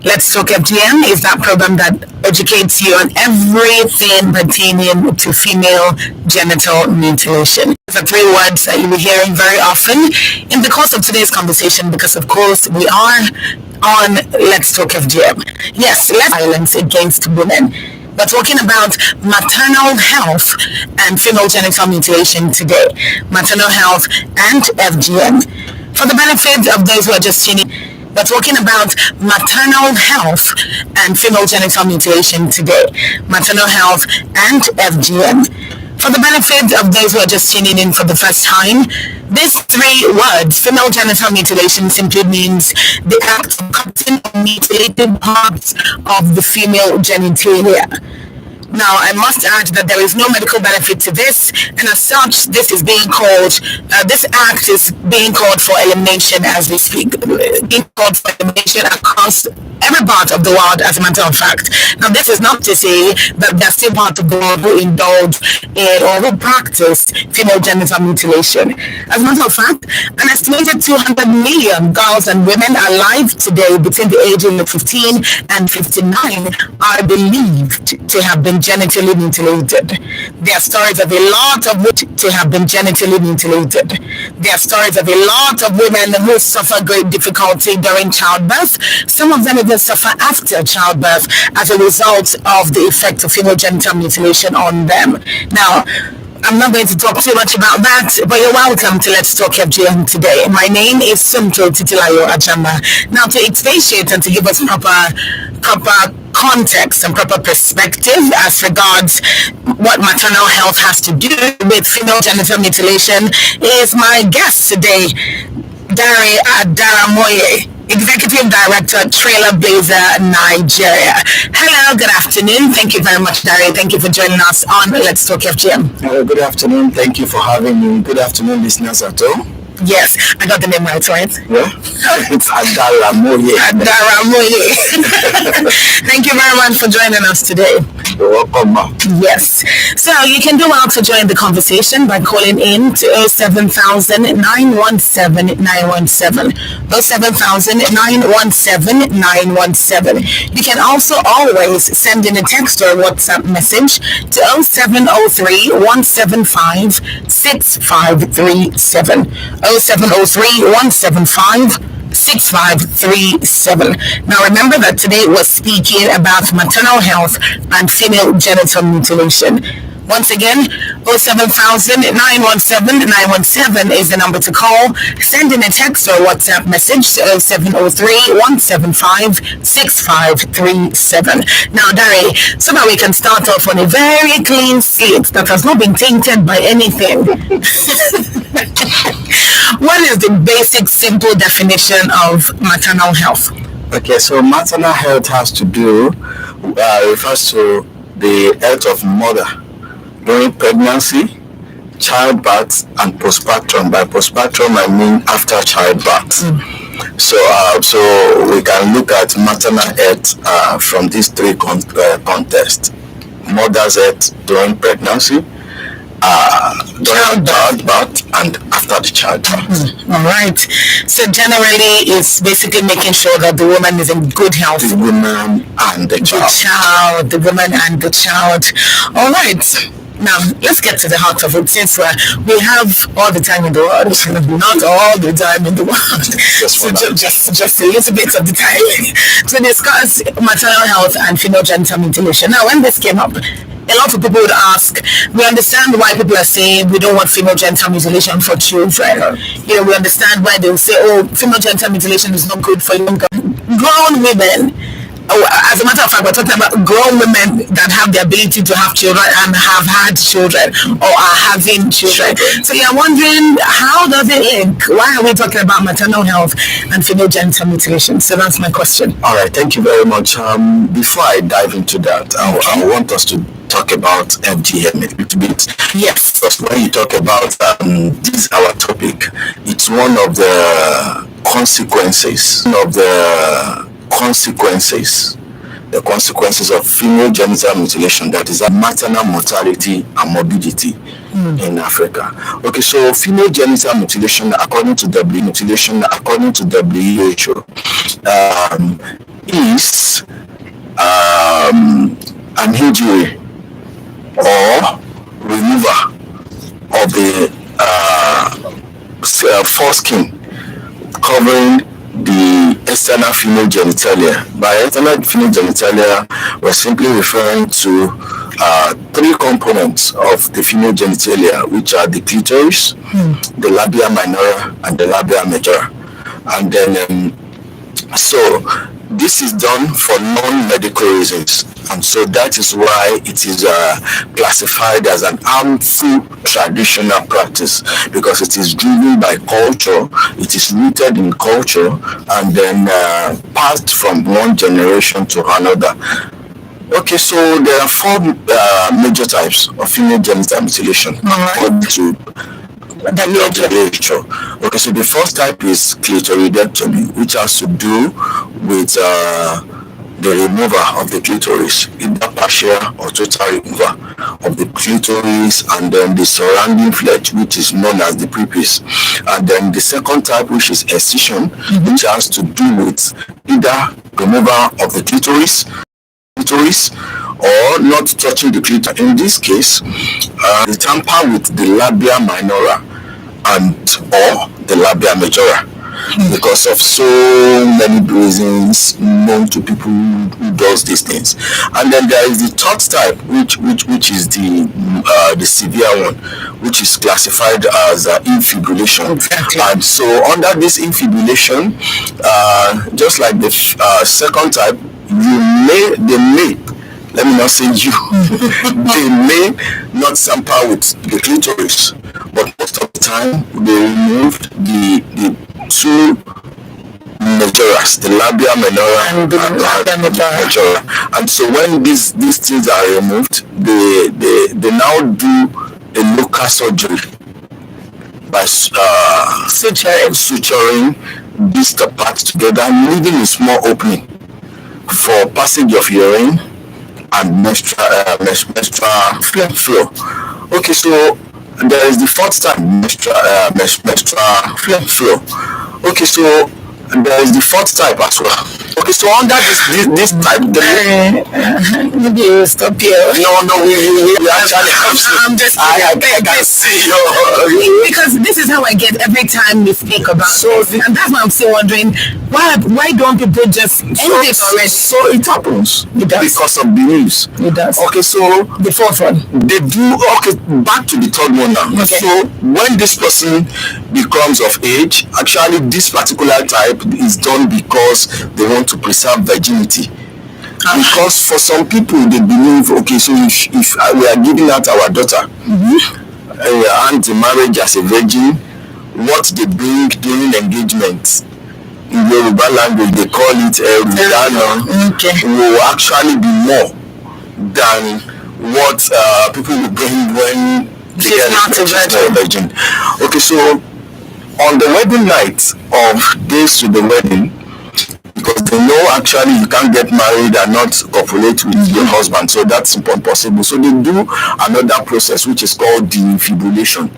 Let's Talk FGM is that program that educates you on everything pertaining to female genital mutilation. These are three words that you'll be hearing very often in the course of today's conversation because, of course, we are on Let's Talk FGM. Yes, less violence against women. We're talking about maternal health and female genital mutilation today. Maternal health and FGM. For the benefit of those who are just tuning in, we're talking about maternal health and female genital mutilation today. Maternal health and FGM. For the benefit of those who are just tuning in for the first time, these three words, female genital mutilation, simply means the act of cutting or mutilating parts of the female genitalia. Now, I must add that there is no medical benefit to this, and as such, this act is being called for elimination as we speak, being called for elimination across every part of the world, as a matter of fact. Now, this is not to say that there's still part of the world who indulge in or who practice female genital mutilation. As a matter of fact, an estimated 200 million girls and women alive today between the ages of 15 and 59 are believed to have been genitally mutilated. There are stories of a lot of women to have been genitally mutilated. There are stories of a lot of women who suffer great difficulty during childbirth. Some of them even suffer after childbirth as a result of the effect of female genital mutilation on them. Now, I'm not going to talk too much about that, but you're welcome to Let's Talk FGM today. My name is Sumto Titilayo Ajama. Now, to expatiate and to give us proper context and proper perspective as regards what maternal health has to do with female genital mutilation is my guest today, Dare Adaramoye, Executive Director, Trailblazer Nigeria. Hello, good afternoon. Thank you very much, Dare. Thank you for joining us on Let's Talk FGM. Hello, good afternoon. Thank you for having me. Good afternoon, listeners at home. Yes, I got the name right? Yeah, it's Adaramoye. Adaramoye. Thank you very much for joining us today. You're welcome, ma. Yes. So you can do well to join the conversation by calling in to 07000-917-917. 07000-917-917. You can also always send in a text or WhatsApp message to 0703-175-6537. 0703-175-6537. Now remember that today we're speaking about maternal health and female genital mutilation. Once again, 07000-917-917 is the number to call. Send in a text or WhatsApp message to 0703-175-6537. Now, Dari, so that we can start off on a very clean slate that has not been tainted by anything. What is the basic, simple definition of maternal health? Okay, so maternal health has to do, refers to the health of mother during pregnancy, childbirth, and postpartum. By postpartum, I mean after childbirth. So we can look at maternal health from these three contexts: mother's health during pregnancy, during childbirth, and after the childbirth. All right. So generally, it's basically making sure that the woman is in good health. The woman and the child. The woman and the child. All right. Now, let's get to the heart of it, since we have all the time in the world. Not all the time in the world. Just a little bit of the time to discuss maternal health and female genital mutilation. Now, when this came up, a lot of people would ask, we understand why people are saying we don't want female genital mutilation for children. You know, we understand why they'll say, oh, female genital mutilation is not good for young grown women. As a matter of fact, we're talking about grown women that have the ability to have children and have had children or are having children. So you're wondering, how does it link? Why are we talking about maternal health and female genital mutilation? So that's my question. All right, thank you very much. Before I dive into that, I want us to talk about FGM a little bit. Yes. Because when you talk about this our topic, it's one of the consequences of female genital mutilation, that is a maternal mortality and morbidity in Africa. Okay, so female genital mutilation, according to WHO, is an injury or removal of the foreskin covering the external female genitalia. By external female genitalia, we're simply referring to three components of the female genitalia, which are the clitoris, the labia minora, and the labia majora. And then, so this is done for non-medical reasons, and so that is why it is classified as an harmful traditional practice, because it is driven by culture, it is rooted in culture, and then passed from one generation to another. Okay, so there are four major types of female genital mutilation according to the literature. Okay, so the first type is clitoridectomy, which has to do with the removal of the clitoris, either partial or total removal of the clitoris, and then the surrounding flesh, which is known as the prepuce. And then the second type, which is excision, which has to do with either removal of the clitoris or not touching the clitoris. In this case, they tamper with the labia minora and or the labia majora because of so many reasons known to people who does these things. And then there is the third type, which is the severe one, which is classified as infibulation. Exactly. And so under this infibulation, just like the second type, they may, let me not say you, they may not tamper with the clitoris, but most of the time they removed the two majoras, the labia minora and the labia majora. And so when these things are removed, they now do a local surgery by suturing these parts together, leaving a small opening for passage of urine and menstrual flow. Okay, so there is the fourth type, menstrual flow. Okay, so there is the fourth type as well. Okay, so under this type, maybe you stop here. No, we actually have to. I'm just I can see you. Because this is how I get every time we speak about this, and that's why I'm still wondering why don't people just end it already? So it happens. It does. Because of beliefs. It does. Okay, so the fourth one. They do. Okay, back to the third one now. Okay. So when this person becomes of age, actually this particular type is done because they want to preserve virginity. Because for some people they believe, okay, so if we are giving out our daughter and marriage as a virgin, what they bring during engagement, in Yoruba language they call it will actually be more than what people will bring when they are not a virgin. Okay, so on the wedding night of days to the wedding, because they know actually you can't get married and not copulate with your husband, so that's impossible. So they do another process which is called the infibulation,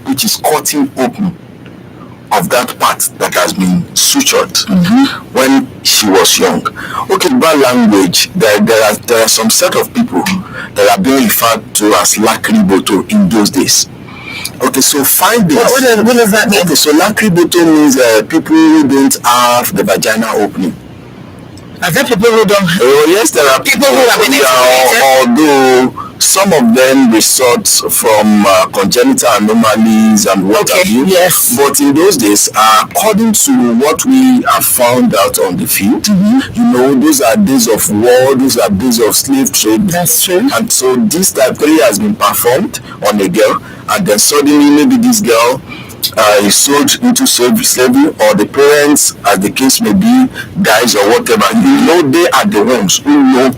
which is cutting open of that part that has been sutured when she was young. Okay, by language, there are some set of people that are being referred to as lacriboto in those days. Okay, so find this. What does that mean? Okay, so lacriboto means people who don't have the vaginal opening. Are there people who don't? Oh yes, there are people who have been excluded. Although some of them result from congenital anomalies and what have you. Yes. But in those days, according to what we have found out on the field, you know, those are days of war, those are days of slave trade. That's true. And so this type 3 has been performed on a girl, and then suddenly maybe this girl is sold into slavery, or the parents, as the case may be, dies or whatever. You know, they are the ones who know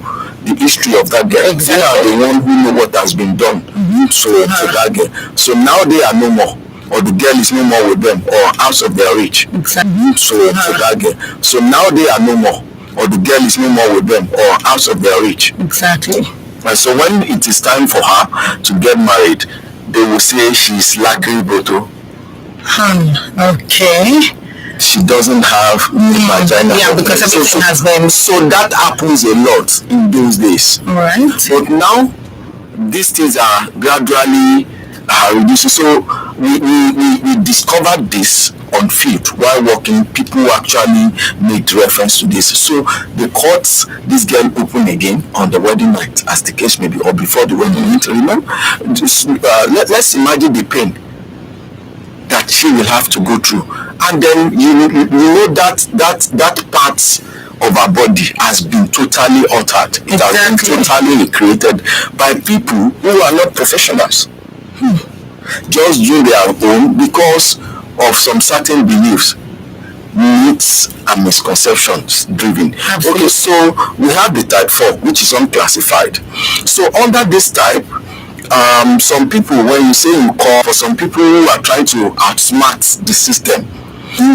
the history of that girl. Exactly. They are the ones who know what has been done to that girl. So now they are no more, or the girl is no more with them, or out of their reach. Exactly. So to that girl. So now they are no more, or the girl is no more with them, or out of their reach. Exactly. And so when it is time for her to get married, they will say she's lacriboto. Okay. she doesn't have a vagina. Yeah, because everything has been. So that happens a lot in those days. Right. But now, these things are gradually reducing. So we discovered this on field while working. People actually made reference to this. So the courts, this girl opened again on the wedding night, as the case may be, or before the wedding night. Remember, let's imagine the pain that she will have to go through, and then you know that part of her body has been totally altered. It has been totally recreated by people who are not professionals, just do their own because of some certain beliefs, myths and misconceptions driven. Absolutely. Okay, so we have the type 4, which is unclassified. So under this type, some people, when you say you call for some people who are trying to outsmart the system.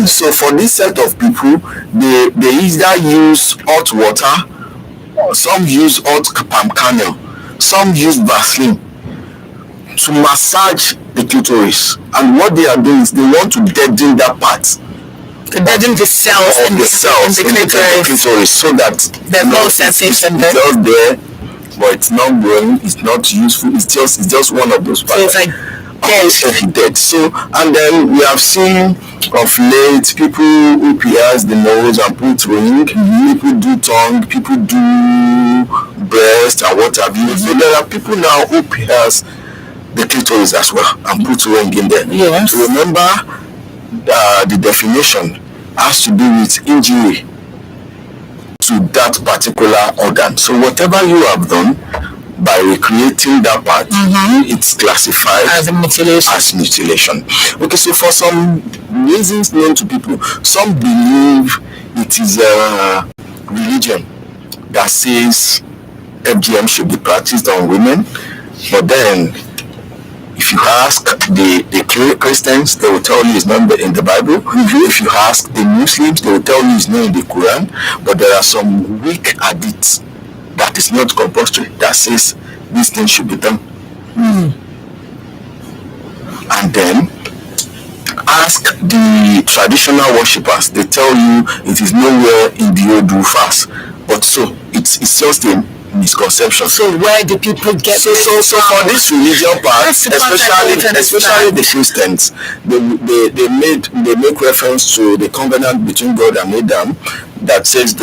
So for this set of people, they either use hot water, some use hot palm kernel, some use Vaseline to massage the clitoris. And what they are doing is they want to deaden that part. To deaden the cells in the clitoris, so that there's no sensation there. It's just there, but it's not growing, it's not useful, it's just one of those parts. So it's like dead. So, and then we have seen of late people who pierce the nose and put ring, people do tongue, people do breast and what have you. So there are people now who pierce the clitoris as well and put ring in there. Yes. Remember, the definition has to do with injury to that particular organ. So whatever you have done by recreating that part, it's classified as mutilation. Okay, so for some reasons known to people, some believe it is a religion that says FGM should be practiced on women, but then if you ask the Christians, they will tell you it's not in the Bible. If you ask the Muslims, they will tell you it's not in the Quran. But there are some weak hadiths that is not compulsory that says this thing should be done. And then ask the traditional worshippers, they tell you it is nowhere in the Odu fast. But so it's just a misconception. So where do people get so for this religion part, especially the Christians, they make reference to the covenant between God and Adam that says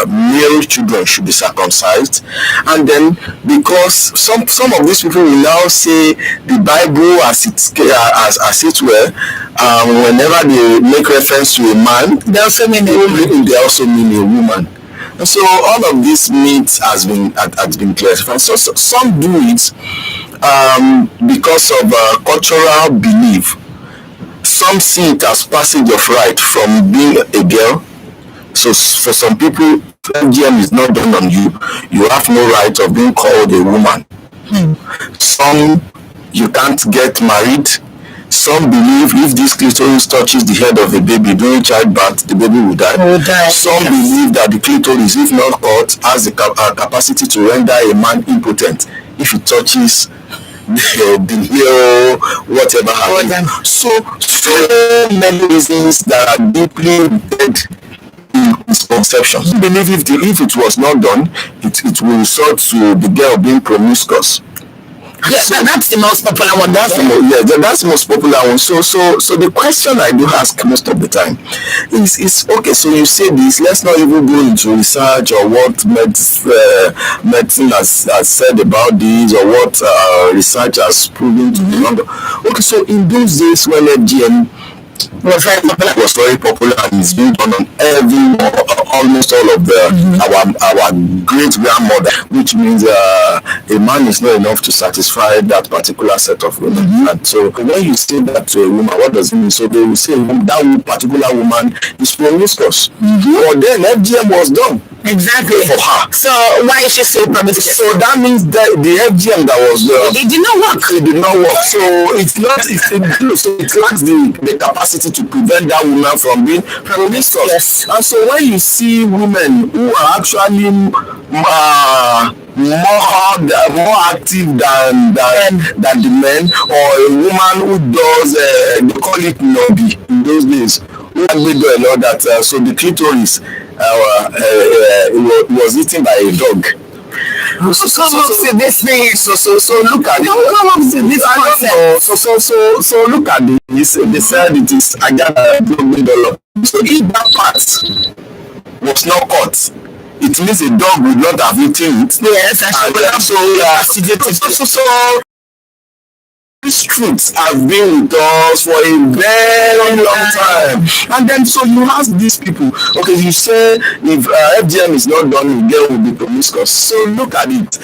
male children should be circumcised. And then because some of these people will now say the Bible as it were, whenever they make reference to a man, they also mean a woman. And so all of these myths has been clarified. So some do it because of cultural belief. Some see it as passage of right from being a girl. So for some people, FGM is not done on you. You have no right of being called a woman. Some, you can't get married. Some believe if this clitoris touches the head of a baby during childbirth, the baby will die. Some believe that the clitoris, if not cut, has the capacity to render a man impotent if it touches the hair, whatever happens. So many reasons that are deeply rooted in misconceptions. I believe if it was not done, it will result to the girl being promiscuous. Yeah, that's the most popular one. That's the most popular one. So the question I do ask most of the time is okay. So you say this. Let's not even go into research or what medicine has said about this or what research has proven to be wrong. Okay, so in those days when FGM was very popular and it's being done on almost all of our great grandmother, which means a man is not enough to satisfy that particular set of women. And so when you say that to a woman, what does it mean? So they will say that particular woman is promiscuous. But then FGM was done. Exactly. For her. So why is she still promiscuous? So that means that the FGM that was it did not work. It did not work. So it's not. So it lacks the capacity to prevent that woman from being promiscuous. Yes. And so when you see women who are actually more active than the men, or a woman who does they call it nobby in those days, who middle and all that. So the clitoris was eaten by a dog. So this thing. So look at it. Come up to this concept. So look at this. They said it is Agada middle. So if that part was not cut, it means a dog would not have eaten it. Yes, So these truths have been with us for a very long time. And then so you ask these people, okay, you say if FGM is not done, the girl will be promiscuous. So look at it.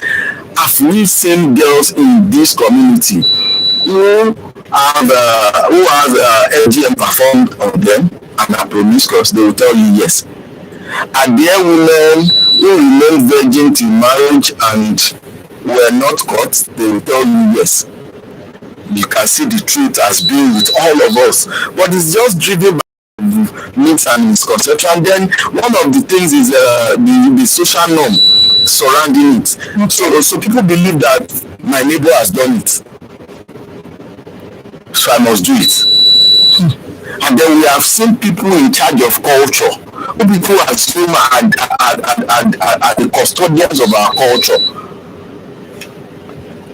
Have we seen girls in this community who have FGM performed on them and are promiscuous? They will tell you yes. Are there women who remain virgin till marriage and were not caught? They will tell you yes. You can see the truth has been with all of us, but it's just driven by myths and misconception. And then one of the things is the social norm surrounding it. So people believe that my neighbor has done it, so I must do it. And then we have seen people in charge of culture, who people assume are the custodians of our culture,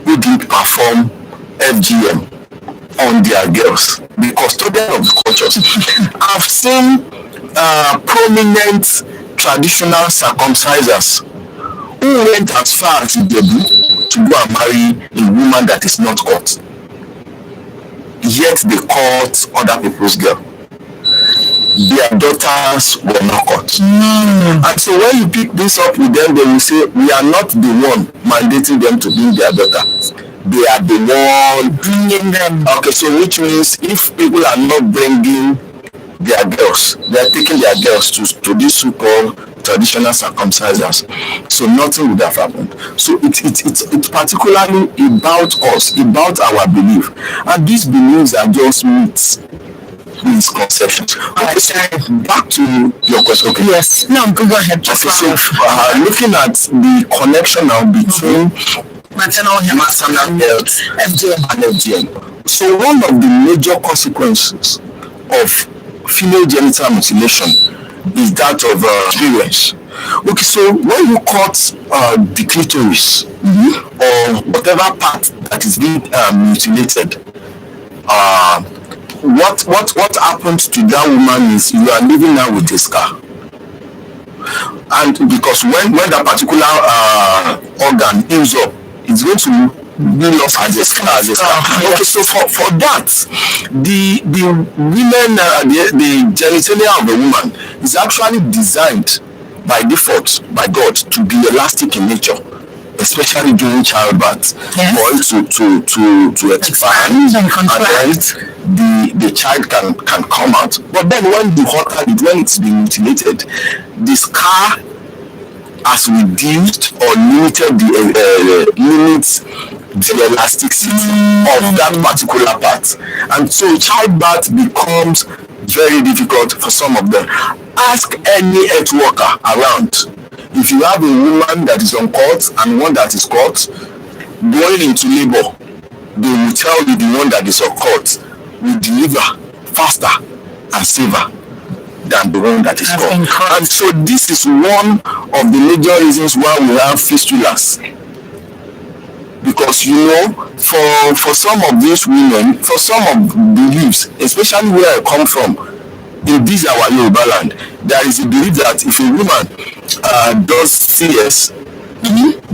who did perform FGM on their girls, the custodian of the cultures. I've seen prominent traditional circumcisers who went as far as Ijebu to go and marry a woman that is not caught, yet they caught other people's girl. Their daughters were not caught. And so when you pick this up with them, they will say, we are not the one mandating them to bring their daughters. They are the one bringing them. Okay, so which means if people are not bringing their girls, they are taking their girls to these so-called traditional circumcisers. So nothing would have happened. So it's particularly about us, about our belief. And these beliefs are just myths, misconceptions. Okay, so back to your question. Okay. Yes. No, go ahead. Just looking at the connection now between maternal health, FGM and FGM. So one of the major consequences of female genital mutilation is that of experience. Okay, so when you cut the clitoris or whatever part that is being mutilated, what happens to that woman is you are living now with a scar. And because when that particular organ heals up, it's going to be lost as a scar. Okay, so for that, the women, the genitalia of a woman is actually designed by default by God to be elastic in nature, especially during childbirth, for it to expand and then the child can come out. But then when it's been mutilated, the scar has reduced or limited limits the elasticity of that particular part, and so childbirth becomes very difficult for some of them. Ask any health worker around. If you have a woman that is uncut and one that is cut going into labor, they will tell you the one that is uncut will deliver faster and safer than the one that is cut. And so this is one of the major reasons why we have fistulas. Because for some of these women, for some of beliefs, especially where I come from, in this our Yoruba land, there is a belief that if a woman does CS,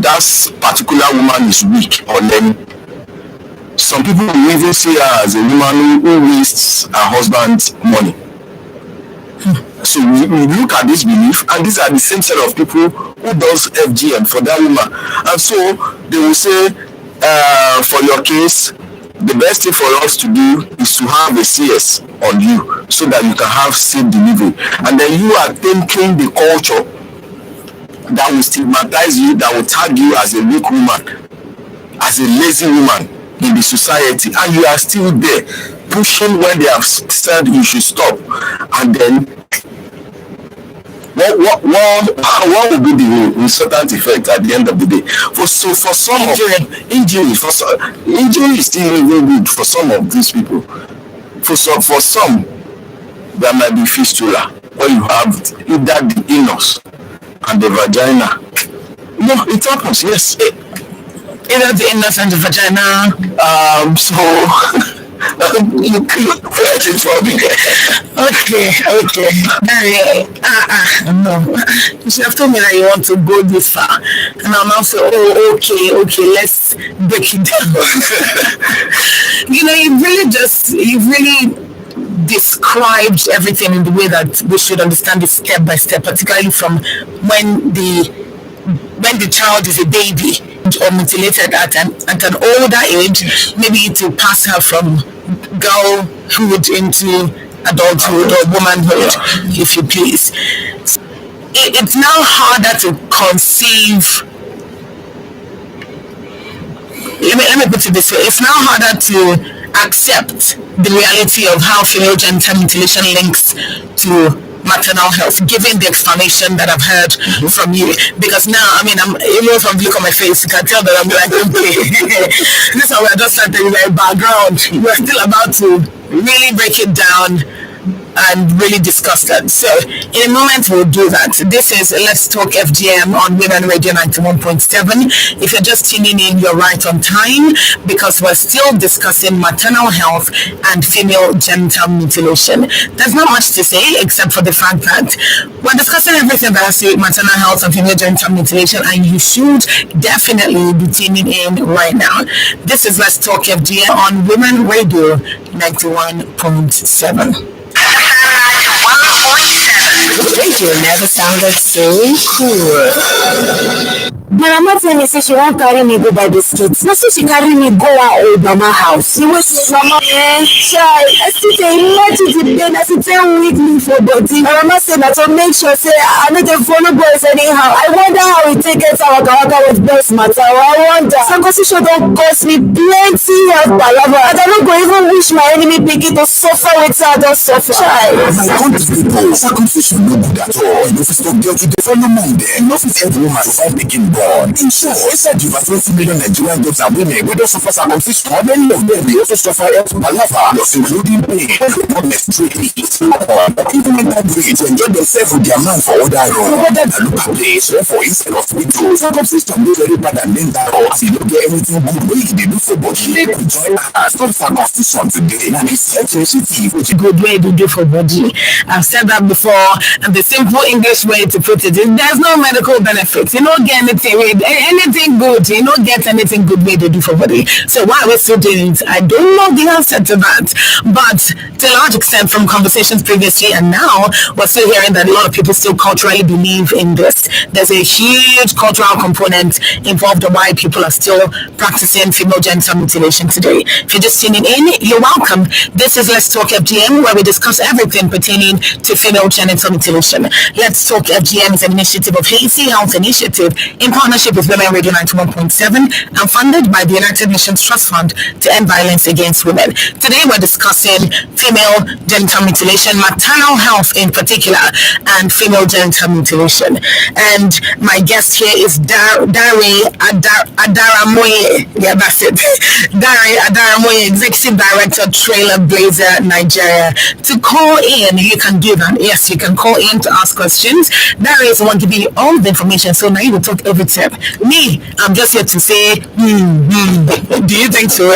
that particular woman is weak, or then some people will even see her as a woman who wastes her husband's money. So we look at this belief, and these are the same set of people who does FGM for that woman. And so they will say, for your case, the best thing for us to do is to have a CS on you so that you can have safe delivery. And then you are thinking the culture that will stigmatize you, that will tag you as a weak woman, as a lazy woman in the society, and you are still there pushing when they have said you should stop. And then what will be the resultant effect at the end of the day? For some injury is still even good for some of these people. For some there might be fistula, where you have either the anus and the vagina. No, it happens, yes. Either the anus and the vagina. So you could correct it for me. Okay. No. You should have told me that you want to go this far. And I'm now saying, oh, okay, let's break it down. You've really described everything in the way that we should understand it step by step, particularly from when the child is a baby or mutilated at an older age, maybe to pass her from girlhood into adulthood or womanhood, if you please. It's now harder to conceive. Let me put it this way. It's now harder to accept the reality of how female genital mutilation links to maternal health, given the explanation that I've heard from you. Because now, I'm even from the look on my face, you can tell that I'm like, okay, this is how we're just like the background. We're still about to really break it down and really discuss that. So in a moment we'll do that. This is Let's Talk FGM on Women Radio 91.7. If you're just tuning in, you're right on time, because we're still discussing maternal health and female genital mutilation. There's not much to say except for the fact that we're discussing everything that has to do with maternal health and female genital mutilation, and you should definitely be tuning in right now. This is Let's Talk FGM on Women Radio 91.7. You never sounded so cool. My mama tell me say she won't carry me go buy biscuits. No, say she carry me go her old mama house. She was mama, shy. I still say imagine the pain. I still tell weak me for body. My mama said that to make sure say I need to follow boys anyhow. I wonder how it take it our waka with breast matter. I wonder. Circumcision don't cost me plenty health palava. And I don't go even wish my enemy picky to suffer with her. Don't suffer. Shy. My country people, circumcision no good at all. You fit stop girl to the follow man there. You know fit every woman to find picking born. In short, inside the over 20 million Nigerian girls and women who don't suffer circumcision, many of them they also suffer health palava, plus including pain, menstruation, even mental break to enjoy themselves with their man for other room. Whether they look at place or for inside hospital, circumcision dey very bad and dangerous. You don't get anything good wey you dey do for body. Make we join us. Stop circumcision today. Now this health sensitive, which good way to do for body. I've said that before, and the simple English way to put it is there's no medical benefit. You don't get anything good. You don't get anything good way to do for body. So why are we still doing it? I don't know the answer to that. But to a large extent, from conversations previously and now, we're still hearing that a lot of people still culturally believe in this. There's a huge cultural component involved in why people are still practicing female genital mutilation today. If you're just tuning in, you're welcome. This is Let's Talk FGM, where we discuss everything pertaining to female genital mutilation. Let's Talk FGM is an initiative of HACEY Health Initiative in partnership with Women Radio 91.7 and funded by the United Nations Trust Fund to End Violence Against Women. Today we're discussing female genital mutilation, maternal health in particular, and female genital mutilation. And my guest here is Dare Adaramoye. Yeah, that's it. Dare Adaramoye, Executive Director, Trailblazer Nigeria. To call in, you can do that. Yes, you can call in to ask questions. Dare is the one giving you all the information, so now you will talk every step. Me, I'm just here to say, do you think so?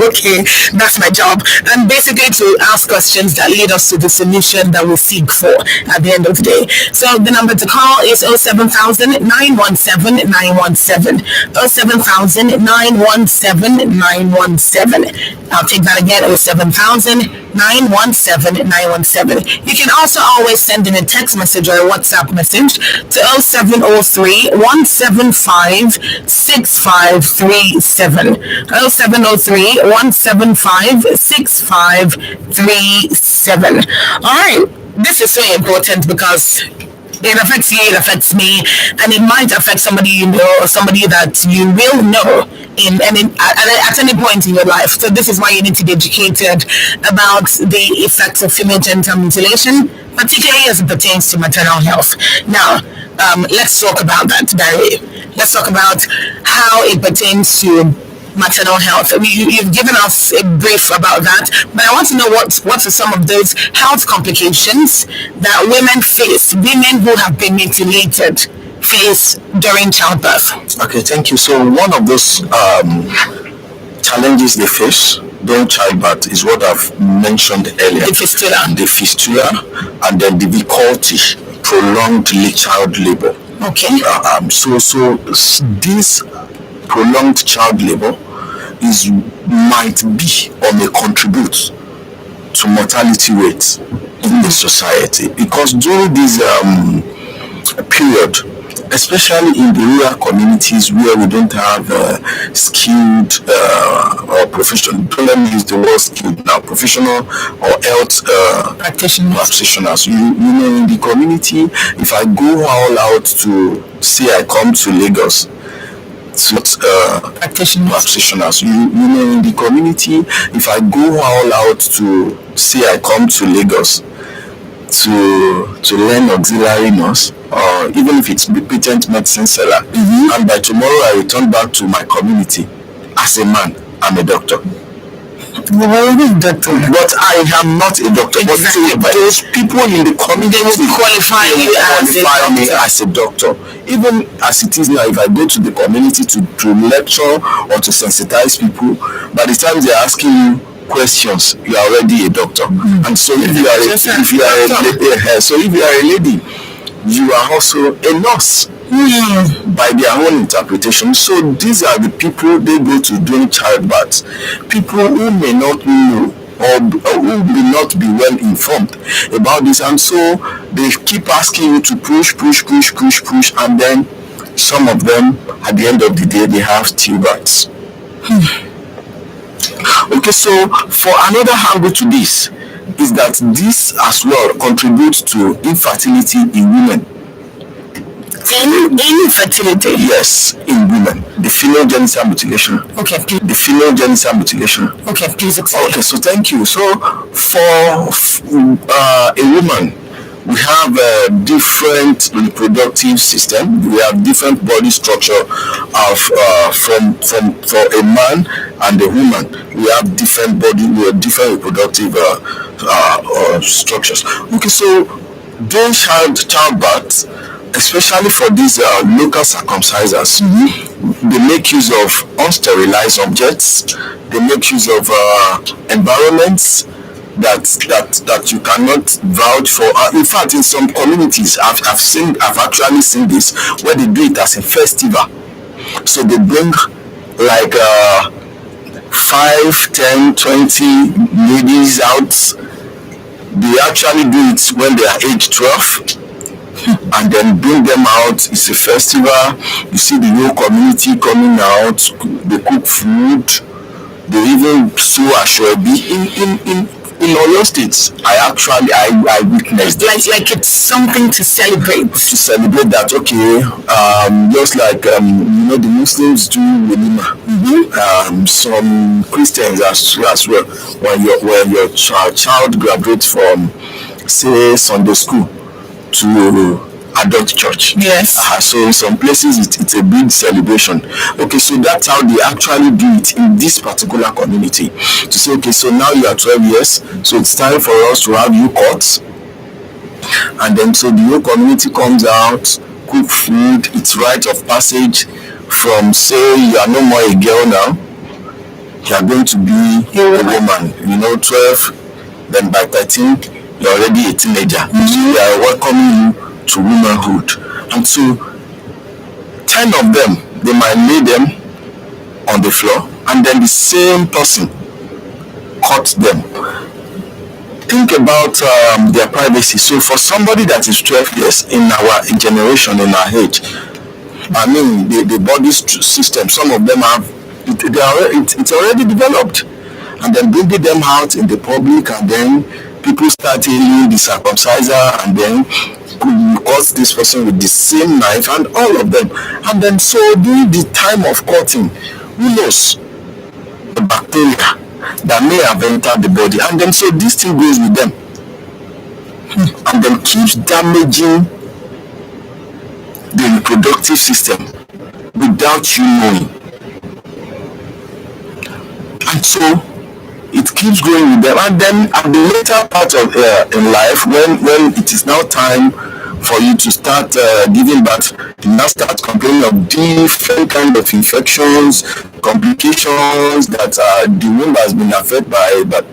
Okay, that's my job. And basically to ask questions that lead us to the solution that we seek for at the end of the day. So the number to call is 07000 917 917. 07000 917 917. I'll take that again, 07000 917 917. You can also always send in a text message or a WhatsApp message to 0703 175 6537. 0703 175 6537. All right, this is very important because it affects you, it affects me, and it might affect somebody you know or somebody that you will know at any point in your life. So this is why you need to be educated about the effects of female genital mutilation, particularly as it pertains to maternal health. Now, let's talk about that, Barry. Let's talk about how it pertains to maternal health. You've given us a brief about that, but I want to know what are some of those health complications that women who have been mutilated face during childbirth. Okay, thank you. So one of those challenges they face during childbirth is what I've mentioned earlier. The fistula, and then difficulty, prolonged child labor. Okay. So this prolonged child labor might be or may contribute to mortality rates in the society, because during this period, especially in the rural communities where we don't have skilled or professional, don't let me use the word skilled now, professional or health practitioners. You know, in the community, if I go all out to say I come to Lagos, practitioners, you know, in the community, if I go all out to say I come to Lagos to learn auxiliary nurse, or even if it's patent medicine seller, and by tomorrow I return back to my community as a man, I'm a doctor. But I am not a doctor. Exactly. But those people in the community, they will qualify me as a doctor. Even as it is now, if I go to the community to lecture or to sensitize people, by the time they're asking you questions, you are already a doctor. And so if you are a lady, you are also a nurse by their own interpretation. So these are the people they go to during childbirth. People who may not know or who may not be well informed about this, and so they keep asking you to push, and then some of them at the end of the day they have stillbirths. Okay, so for another angle to this is that this as well contributes to infertility in women. Infertility? Yes, in women. The female genital mutilation. Okay, please. The female genital mutilation. Okay, please explain. Okay, so thank you. So for a woman, we have a different reproductive system. We have different body structure for a man and a woman. We have different different reproductive structures. Okay, so during childbirth, especially for these local circumcisers, they make use of unsterilized objects. They make use of environments that you cannot vouch for. In fact, in some communities, I've actually seen this, where they do it as a festival. So they bring like 5, 10, 20 ladies out. They actually do it when they are age 12. And then bring them out. It's a festival. You see the whole community coming out. They cook food. They even sew ashwabi. In Oyo States, I witnessed it. Like it's something to celebrate. To celebrate that, okay. Just like the Muslims do walima. Some Christians as well. When your child graduates from, say, Sunday school to adult church. Yes. So in some places it's a big celebration. Okay, so that's how they actually do it in this particular community. To say, okay, so now you are 12 years, so it's time for us to have you cut. And then so the whole community comes out, cook food. It's rite of passage from, say, you are no more a girl now, you are going to be a woman. 12, then by 13 you're already a teenager. So they are welcoming you to womanhood. And so 10 of them, they might lay them on the floor, and then the same person cuts them. Think about their privacy. So for somebody that is 12 years in our generation, in our age, I mean, the body system, some of them have, it's already developed. And then bringing them out in the public, and then people start hailing the circumciser, and then you cut this person with the same knife, and all of them. And then so during the time of cutting, who knows the bacteria that may have entered the body, and then so this thing goes with them, and then keeps damaging the reproductive system without you knowing. And so it keeps growing with them. And then at the later part of in life, when it is now time for you to start giving birth, you now start complaining of different kind of infections, complications that the womb has been affected by. But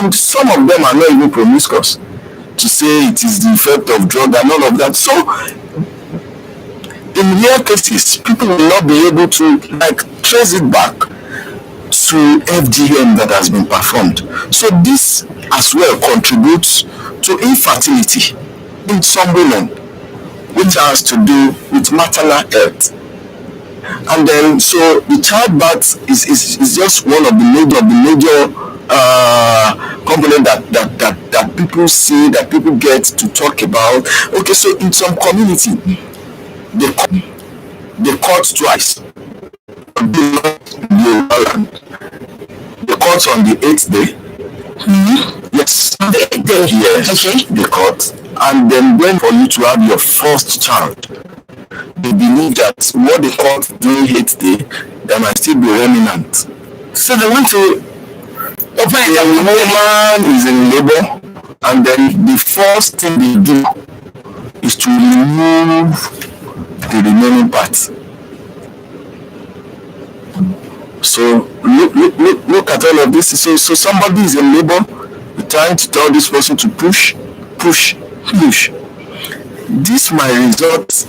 and some of them are not even promiscuous to say it is the effect of drug and all of that. So in rare cases, people will not be able to trace it back to FGM that has been performed. So this as well contributes to infertility in some women, which has to do with maternal health. And then so the childbirth is just one of the major component that people see, that people get to talk about. Okay, so in some community they cut twice. They cut on the 8th day. Yes. The 8th day. Yes. Okay. They cut. And then when for you to have your first child, they believe that what they cut during 8th day, there might still be remnant. So they want to open a woman is in labor, and then the first thing they do is to remove the remaining parts. So look at all of this. So somebody is in labor, you're trying to tell this person to push. This might result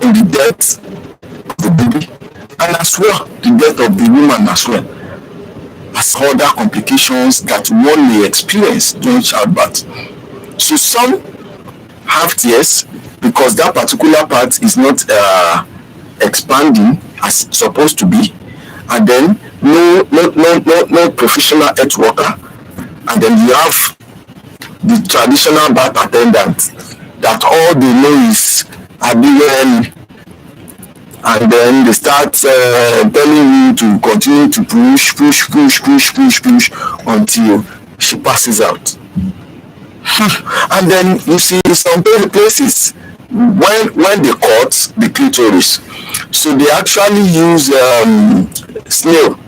in the death of the baby, and as well the death of the woman as well, as other complications that one may experience during childbirth. So some have tears because that particular part is not expanding as it's supposed to be, and then no professional health worker, and then you have the traditional birth attendant that all they know is ABN, and then they start telling you to continue to push until she passes out. And then you see some places when they cut the clitoris, so they actually use snail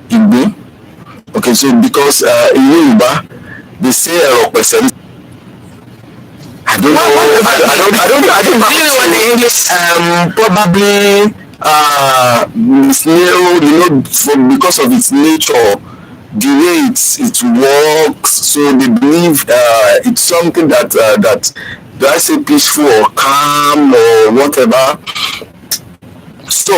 igbo. Okay, so because in Yoruba they say I don't know what the English probably snail, because of its nature, the way it works. So they believe it's something that do I say peaceful or calm or whatever. So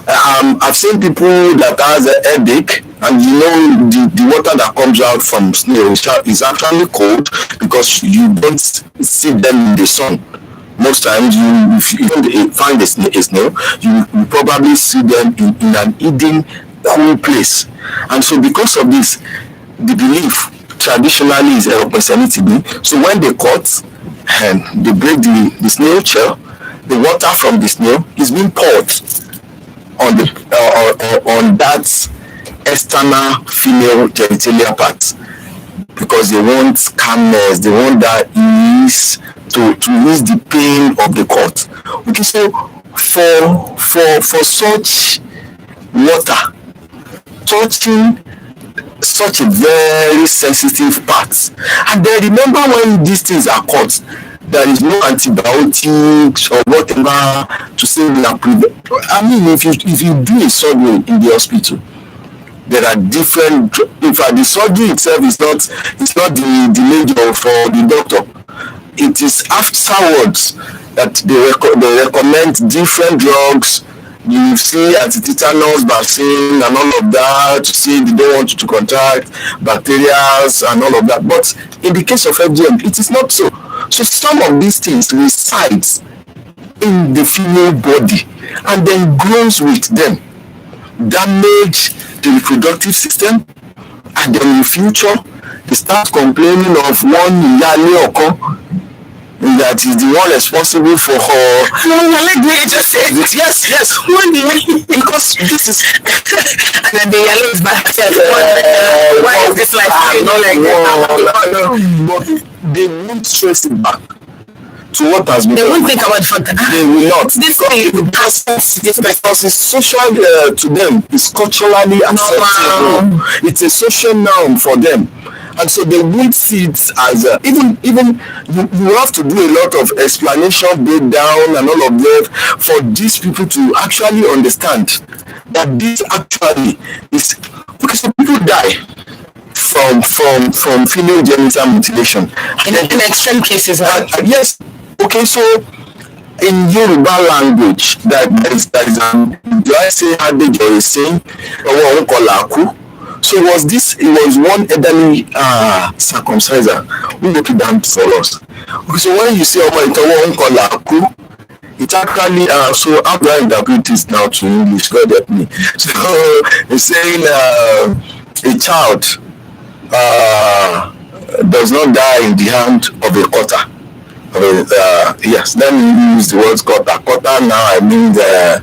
I've seen people that has a headache, and the water that comes out from snail is actually cold because you don't see them in the sun. Most times, if you find a snail, you probably see them in an hidden, cool place. And so because of this, the belief traditionally is eropesenity. So when they cut and they break the snail shell, the water from the snail is being poured on on that external female genitalia part, because they want calmness, they want that ease to ease the pain of the cut. Okay, so for such water touching such a very sensitive part, and then remember when these things are cut, there is no antibiotics or whatever to say that I mean, if you do a surgery in the hospital, there are different. In fact, the surgery itself is not the major for the doctor. It is afterwards that they recommend different drugs. You see anti-tetanus vaccine and all of that, to see they don't want you to contract bacteria and all of that. But in the case of FGM, it is not so. So some of these things resides in the female body and then grows with them, damage the reproductive system, and then in future they start complaining of one yale oko that is the one responsible for her. No, let me just say it. Yes. Because this is and then the yellow is back. Why is this like not like that? But they won't trace it back to what has been They done. won't think about the fact that They will not. this Because it's social to them, it's culturally acceptable. It's a social norm for them. And so they won't see it as even you have to do a lot of explanation, breakdown, and all of that for these people to actually understand that this actually is okay. So people die from female genital mutilation. in extreme cases, right? Yes. Okay. So in Yoruba language, that is do I say adage or a saying? So it was one elderly circumciser who broke it down for us. Okay, so when you say it actually so how do I interpret this now to English? God help me. So it's saying a child does not die in the hand of a cutter. Yes, let me use the word cutter. Cutter now I mean the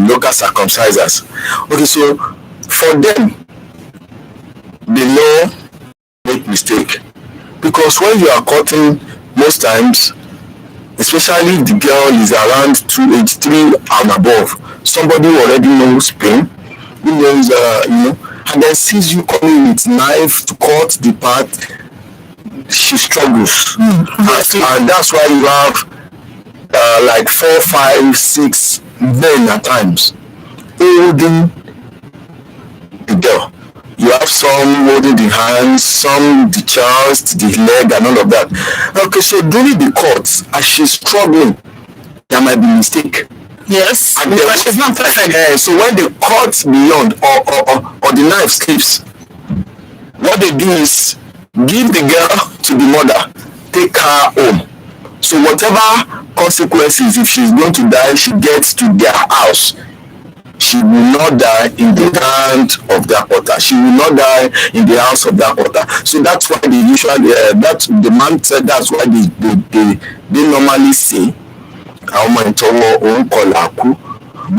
local circumcisers. Okay, so for them, the law make mistake because when you are cutting, most times, especially if the girl is around 283 and above, somebody who already knows pain, who knows and then sees you coming with knife to cut the part, she struggles, and that's why you have like 4, 5, 6 men at times holding the girl. You have some holding the hands, some the chest, the leg, and all of that. Okay, so during the cuts, as she's struggling, there might be mistake. Yes, And because she's not perfect. so when they cut beyond or the knife slips, what they do is give the girl to the mother, take her home. So whatever consequences, if she's going to die, she gets to their house. She will not die in the hand of that potter. She will not die in the house of that potter. So that's why they usually, that the man said that's why they normally say,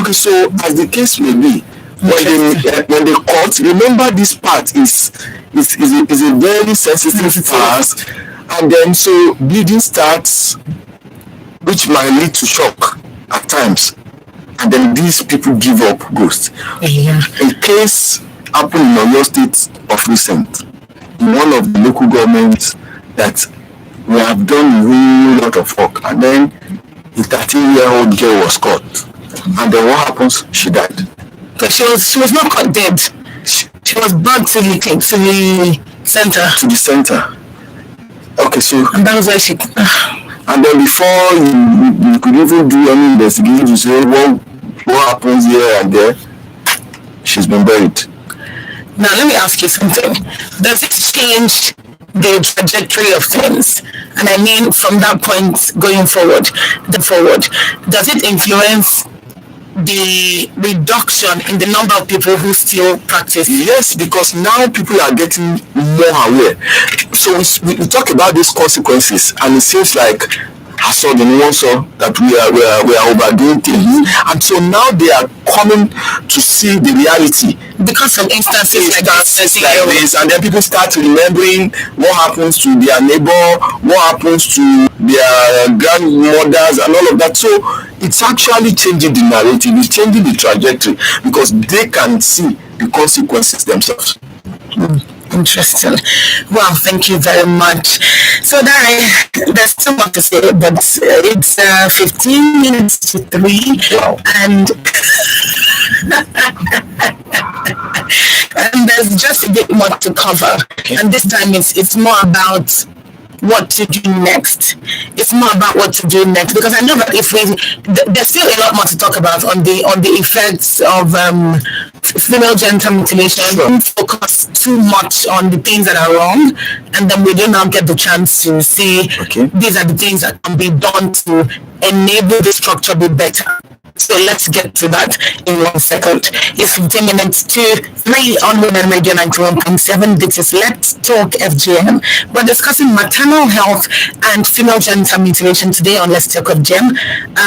okay, so as the case may be, when they cut, remember this part is a very sensitive part, and then so bleeding starts, which might lead to shock at times. And then these people give up ghosts. Yeah. A case happened in Oyo State of recent, in one of the local governments, that we have done a whole lot of work, and then a 13-year-old girl was caught, and then what happens? She died. But she was not caught dead. She was brought to the center. To the center. Okay, so And that was why she. and then before you could even do any investigation to say what happens here and there, she's been buried. Now let me ask you something. Does it change the trajectory of things? And I mean from that point going forward, does it influence the reduction in the number of people who still practice? Yes, because now people are getting more aware. So we talk about these consequences, and it seems like I saw the nuance that we are overdoing things, and so now they are coming to see the reality Because of instances like this, and then people start remembering what happens to their neighbor, what happens to their grandmothers, and all of that. So it's actually changing the narrative, it's changing the trajectory, because they can see the consequences themselves. Interesting. Well, thank you very much. So there's still more to say, but it's 15 minutes to 3. Wow. And and there's just a bit more to cover. Okay. And this time it's more about what to do next. It's more about what to do next, because I know that there's still a lot more to talk about on the effects of female genital mutilation. Sure. Don't focus too much on the things that are wrong, and then we do not get the chance to see Okay. these are the things that can be done to enable the structure be better. So let's get to that in 1 second. It's 15 minutes to 3 on Women Radio 91.7. This is Let's Talk FGM. We're discussing maternal health and female genital mutilation today on Let's Talk FGM.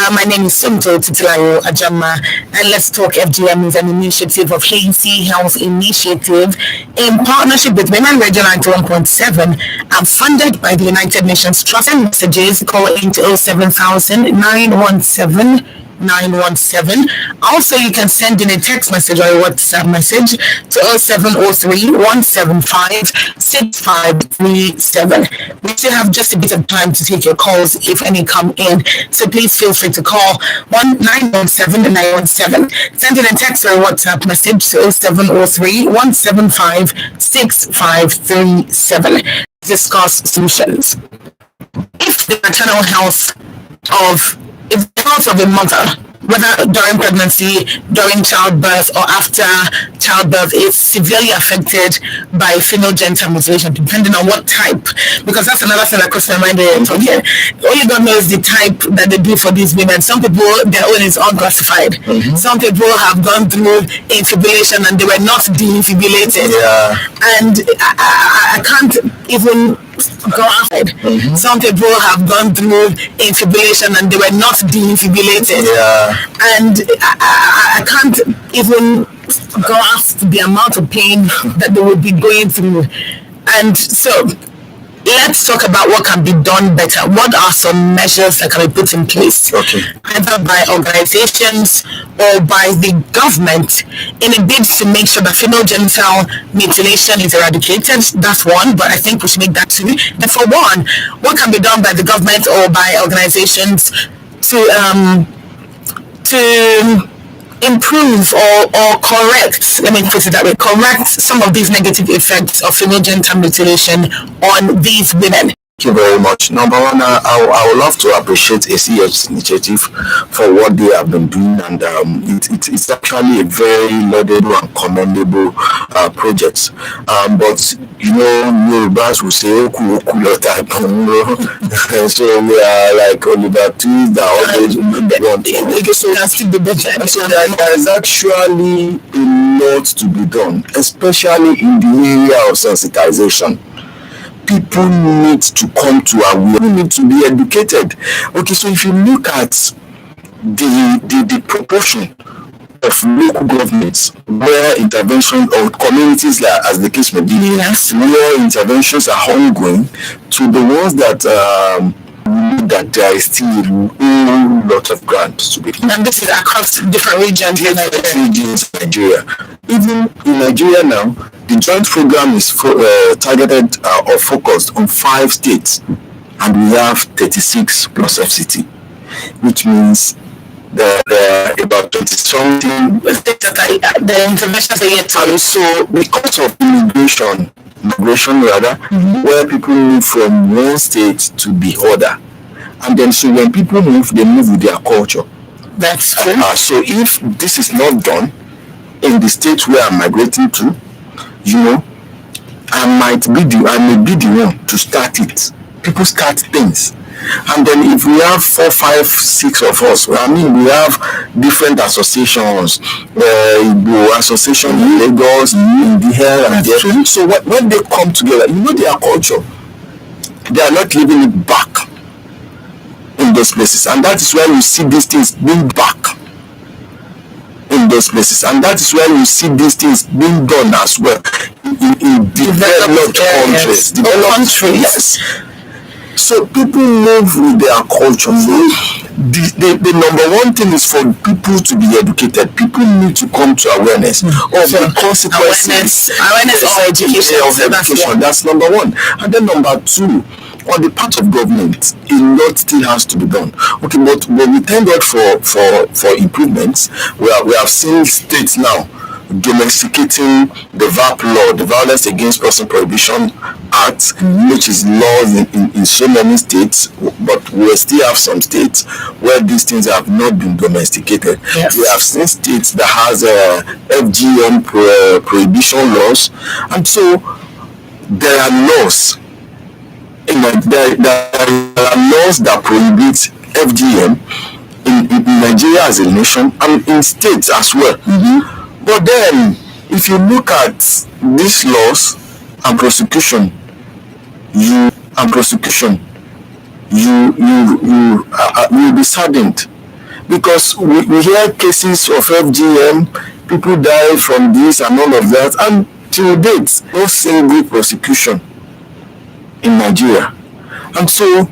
My name is Sumto Titilayo Ajama, and Let's Talk FGM is an initiative of HACEY Health Initiative in partnership with Women Radio 91.7 and funded by the United Nations Trust. And messages call into 07000 917 917. Also, you can send in a text message or a WhatsApp message to 0703 175 6537. We still have just a bit of time to take your calls if any come in, so please feel free to call 917 917. Send in a text or a WhatsApp message to 0703 175 6537. Discuss solutions. If the maternal health if the health of a mother, whether during pregnancy, during childbirth, or after childbirth, is severely affected by female genital mutilation, depending on what type, because that's another thing that crossed my mind from here. All you don't know is the type that they do for these women. Some people, their own is unclassified. Mm-hmm. Some people have gone through infibulation and they were not de-infibulated. Yeah. And I can't even go outside. Mm-hmm. Some people have gone through infibulation and they were not de-infibulated. Yeah. And I can't even grasp the amount of pain that they would be going through. And so let's talk about what can be done better. What are some measures that can be put in place, either by organizations or by the government, in a bid to make sure that female genital mutilation is eradicated? That's one, but I think we should make that two. And for one, what can be done by the government or by organizations to improve or correct, let me put it that way, correct some of these negative effects of female genital mutilation on these women? Thank you very much. Number one, I would love to appreciate ACH's initiative for what they have been doing, and it's actually a very laudable and commendable project. But you know, Yorubas will say "oku type," so we are like Oliver Twist that always want to. So there is actually a lot to be done, especially in the area of sensitization. People need to come to awareness. People need to be educated. Okay, so if you look at the proportion of local governments where intervention, or communities, like as the case may be, yes, where interventions are ongoing, to the ones that there is still a whole lot of grants to be. And this is across different regions in Nigeria. Even in Nigeria now, the joint program is targeted or focused on 5 states, and we have 36 plus FCT, which means there are about 20-something states that the interventions are yet to. So because of migration rather, where people move from one state to the other, and then so when people move, they move with their culture. That's true. So if this is not done in the state where I'm migrating to, you know, I may be the one to start it. People start things, and then if we have 4, 5, 6 of us, I mean, we have different associations, association in Lagos, in the here and there. So when they come together, you know, their culture, they are not leaving it back in those places, and that is where you see these things being back in those places, and that is where you see these things being done as well in developed countries. Yes. So people move with their culture. The number one thing is for people to be educated. People need to come to awareness of the consequences. Awareness of education. That's number one. And then number two, on the part of government, a lot still has to be done. Okay, but we thank God for improvements. We have seen states now domesticating the VAP law, the Violence Against Person Prohibition Act, which is law in so many states, but we still have some states where these things have not been domesticated. Yes. We have seen states that has FGM prohibition laws, and so there are laws. There are laws that prohibit FGM in Nigeria as a nation and in states as well. But then, if you look at these laws and prosecution, you'll be saddened, because we hear cases of FGM, people die from this and all of that, and till date, no single prosecution in Nigeria. And so,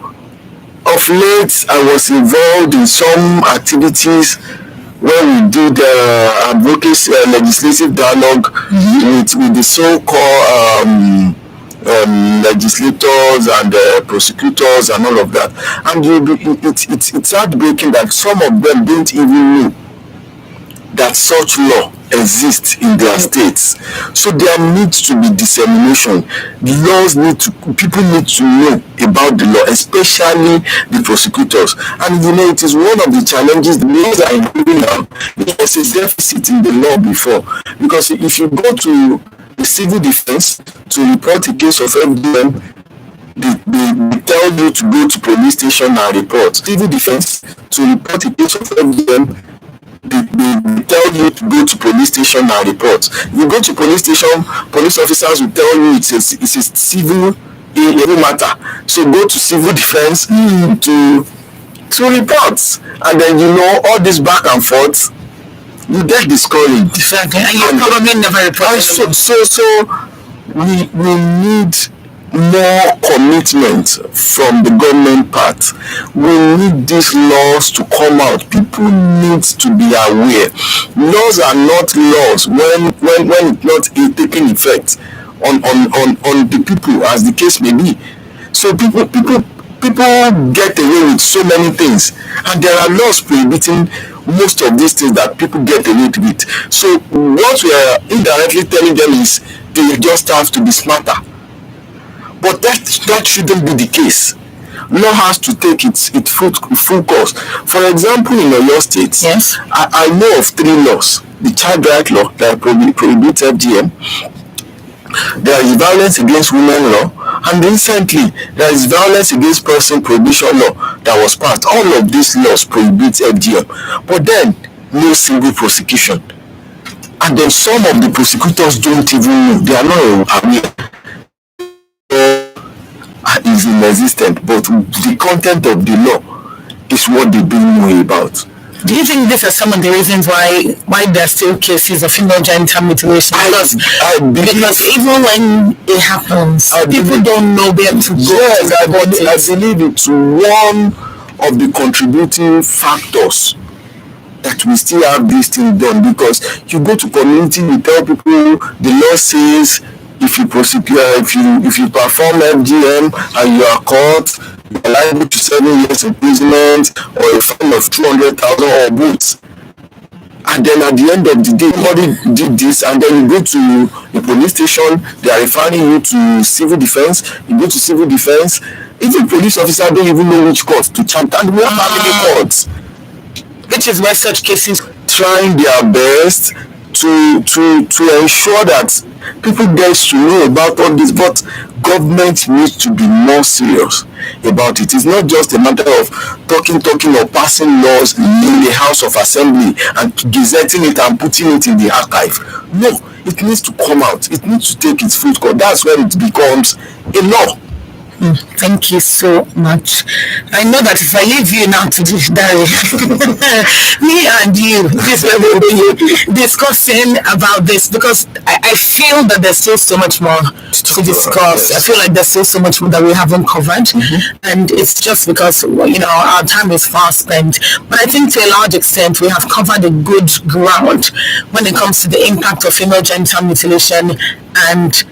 of late, I was involved in some activities where we did advocacy, legislative dialogue with the so-called legislators and prosecutors and all of that. And it's heartbreaking that some of them don't even know that such law exists in their states. So there needs to be dissemination. People need to know about the law, especially the prosecutors. And it is one of the challenges the laws are improving now. There's a deficit in the law before. Because if you go to the civil defense to report a case of FGM, they tell you to go to police station and report. Civil defense to report a case of FGM, they tell you to go to police station and report. You go to police station, police officers will tell you it's a civil matter. So go to civil defense to report. And then all this back and forth, you get discouraged. Exactly. And you probably never report. So we need more commitment from the government part. We need these laws to come out. People need to be aware. Laws are not laws when it's not taking effect on the people, as the case may be. So people get away with so many things, and there are laws prohibiting most of these things that people get away with. So what we are indirectly telling them is they just have to be smarter. But that shouldn't be the case. Law has to take its full course. For example, in Oyo State, yes, I know of 3 laws. The child right law that prohibits FGM. There is violence against women law, and recently there is violence against person prohibition law that was passed. All of these laws prohibit FGM, but then no single prosecution. And then some of the prosecutors don't even know. They are not aware. Is inexistent, but the content of the law is what they don't know about. Do you think these are some of the reasons why there are still cases of female genital mutilation? Because even when it happens, people don't know where to go. Yes, I believe it's one of the contributing factors that we still have this thing done, because you go to community, you tell people the law says if you prosecute, if you perform FGM and you are caught, you are liable to 7 years imprisonment or a fine of 200,000 or both. And then at the end of the day, somebody did this, and then you go to the police station, they are referring you to civil defense. You go to civil defense, even police officer don't even know which court to chant, and we have family courts, which is why such cases trying their best to ensure that people get to know about all this. But government needs to be more serious about it. It's not just a matter of talking or passing laws in the House of Assembly and gazetting it and putting it in the archive. No, it needs to come out. It needs to take its full course. That's when it becomes a law. Thank you so much. I know that if I leave you now to this diary, me and you, this will be discussing about this, because I feel that there's still so much more to discuss. I feel like there's still so much more that we haven't covered, and it's just because our time is fast spent. But I think to a large extent we have covered a good ground when it comes to the impact of female genital mutilation and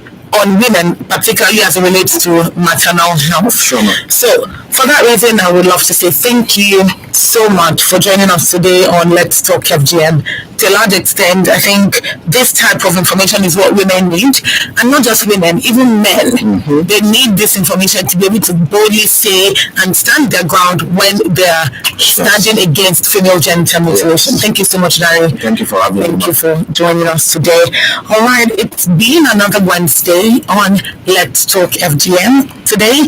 on women, particularly as it relates to maternal health. Sure. So, for that reason, I would love to say thank you so much for joining us today on Let's Talk FGM. To a large extent, I think this type of information is what women need, and not just women, even men. They need this information to be able to boldly say and stand their ground when they're standing against female genital mutilation. Thank you so much, Larry. Thank you for having me. Thank you for joining us today. All right, it's been another Wednesday on Let's Talk FGM. Today,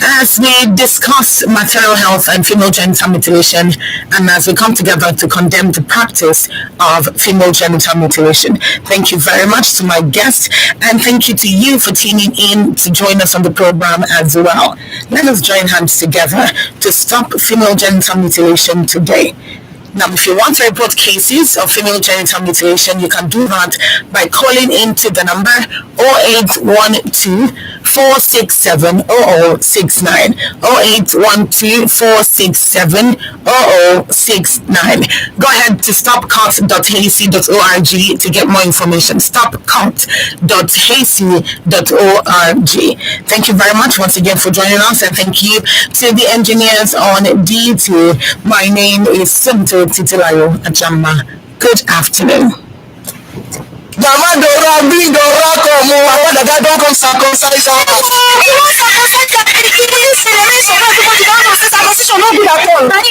As we discuss maternal health and female genital mutilation, and as we come together to condemn the practice of female genital mutilation. Thank you very much to my guests, and thank you to you for tuning in to join us on the program as well. Let us join hands together to stop female genital mutilation today. Now, if you want to report cases of female genital mutilation, you can do that by calling into the number 0812 467 0069. 0812 467 0069. Go ahead to stopcut.hacey.org to get more information. Stopcut.hacey.org. Thank you very much once again for joining us, and thank you to the engineers on DT. My name is Simto Titilayo Ajama. Good afternoon. Damadora, Bidora, come on, the guy don't come circumcise her.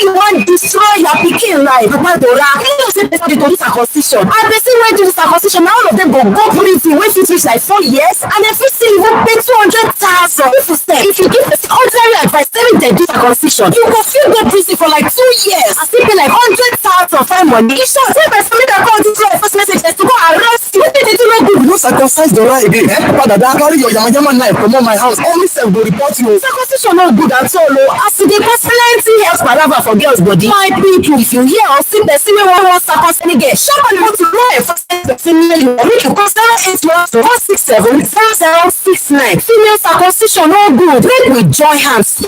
You want to destroy your pikin life, Damadora. You know, say people do circumcision. And the same way to the circumcision, all of them go prison when it reach like 4 years, and if you see you pay 200,000. If you give the contrary advice, telling them do circumcision, you go feel go prison for like 2 years. I still pay like 100,000 for money. You should say my family that called this first message is to go arrest you. What did they do? No good. You circumcise the right again. Father, that carry your yama knife from my house. Only self go report you. Circumcision not good at all. As they cause plenty health paragraph for girls' body. My people, if you hear or see the same way one circumcision again, sharp and want to know a first female, make you call 081 167 0069. Female circumcision no good. Make we join hands.